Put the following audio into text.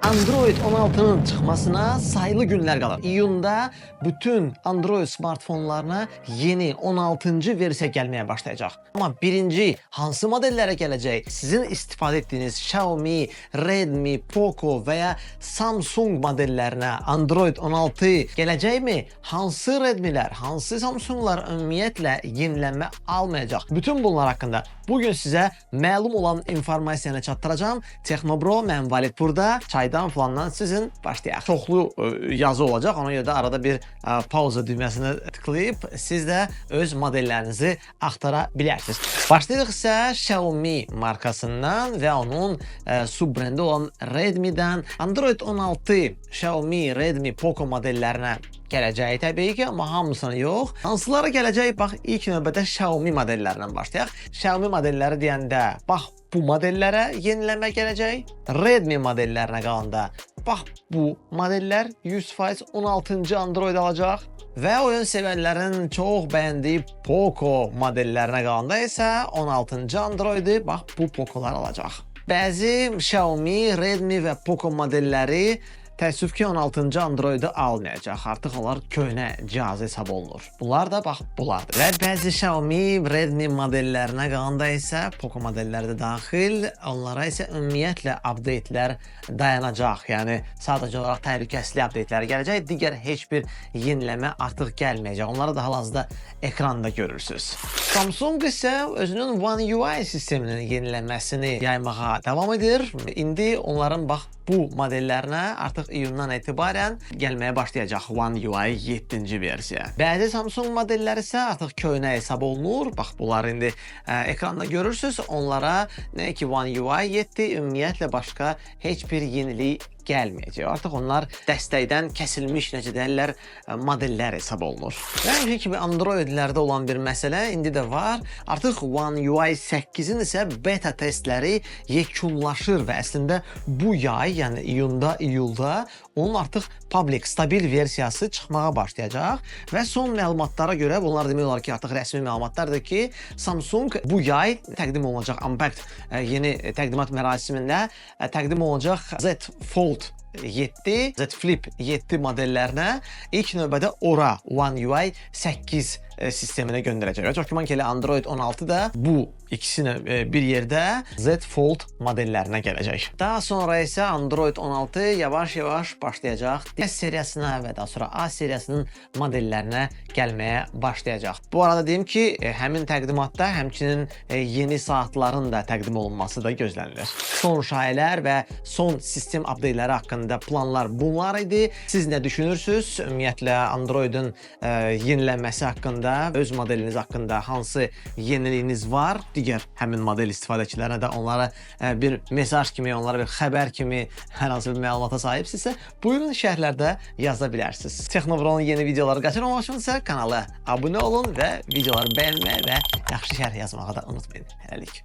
Android 16'nın çıxmasına sayılı günlər qalır. İyunda bütün Android smartfonlarına yeni 16-cı versiya gəlməyə başlayacaq. Amma birinci hansı modellərə gələcək? Sizin istifadə etdiyiniz Xiaomi, Redmi, Poco və ya Samsung modellərinə Android 16 gələcəkmi? Hansı Redmilər, hansı Samsunglar ümumiyyətlə yenilənmə almayacaq? Bütün bunlar haqqında bugün sizə məlum olan informasiyanı çatdıracağım. Texnobro, mən Valid burada. Çaydan falandan sizin başlayaq. Çoxlu yazı olacaq. Ona görə də arada bir pauza düyməsini tıklayıb siz də öz modellərinizi axtara bilərsiniz. Başlayırıq isə Xiaomi markasından və onun sub-brendi olan Redmi'dən Android 16 Xiaomi, Redmi, Poco modellərinə gələcəyi təbii ki, amma hamısını yox. Hansılara gələcək? Bax, ilk növbədə Xiaomi modellərindən başlayaq. Xiaomi modelləri deyəndə, bax, bu modellərə yenilənmə gələcək. Redmi modellərinə qalanda, bax, bu modellər 100% 16-cı Android alacaq. Və oyun sevərlərin çox bəyəndiyi Poco modellərinə qalanda isə 16-cı Androidi, bax, bu Poco'lar alacaq. Bəzi Xiaomi, Redmi və Poco modelləri təəssüf ki, 16-cı Android'i almayacaq. Artıq onlar köhnə cihaz hesab olunur. Bunlar da bax, bunlardır. Və bəzi Xiaomi, Redmi modellərinə qalanda isə Poco modelləri də daxil, onlara isə ümumiyyətlə update'lər dayanacaq. Yəni, sadəcə olaraq təhlükəsizlik update'ləri gələcək. Digər heç bir yeniləmə artıq gəlməyəcək. Onları da hal-hazırda ekranda görürsünüz. Samsung isə özünün One UI sisteminin yenilənməsini yaymağa davam edir. İndi onların bax, bu modellərinə artıq iyundan etibarən gəlməyə başlayacaq One UI 7-ci versiya. Bəzi Samsung modelləri isə artıq köhnə hesab olunur. Bax, bunları indi ekranda görürsünüz. Onlara nə ki One UI 7, ümumiyyətlə başqa heç bir yenilik gəlməyəcək. Artıq onlar dəstəkdən kəsilmiş, necə deyirlər, modellər hesab olunur. Və həmişə kimi Androidlərdə olan bir məsələ indi də var. Artıq One UI 8-in isə beta testləri yekunlaşır və əslində bu yay, yəni iyunda, iyulda onun artıq public, stabil versiyası çıxmağa başlayacaq və son məlumatlara görə, bunlar demək olar ki, artıq rəsmi məlumatlardır ki, Samsung bu yay təqdim olunacaq Unpacked yeni təqdimat mərasimində təqdim olunacaq Z Fold 7, Z Flip 7 modellərinə ilk növbədə ora One UI 8 sisteminə göndərəcək. Və çox güman ki, Android 16 da bu ikisini bir yerdə Z Fold modellərinə gələcək. Daha sonra isə Android 16 yavaş-yavaş başlayacaq D seriyasına və daha sonra A seriyasının modellərinə gəlməyə başlayacaq. Bu arada deyim ki, həmin təqdimatda həmçinin yeni saatların da təqdim olunması da gözlənilir. Son şayələr və son sistem update'ləri haqqında planlar bunlar idi. Siz nə düşünürsünüz? Ümumiyyətlə Android'in yenilənməsi haqqında, öz modeliniz haqqında hansı yeniliyiniz var? Digər həmin model istifadəçilərinə də onlara bir mesaj kimi, onlara bir xəbər kimi hər hansı bir məlumata sahibsinizsə, buyurun şərhlərdə yaza bilərsiniz. Texnobronun yeni videoları qaçırmamaq üçün isə kanala abunə olun və videoları bəyənməyə və yaxşı şərh yazmağı da unutmayın. Hələlik.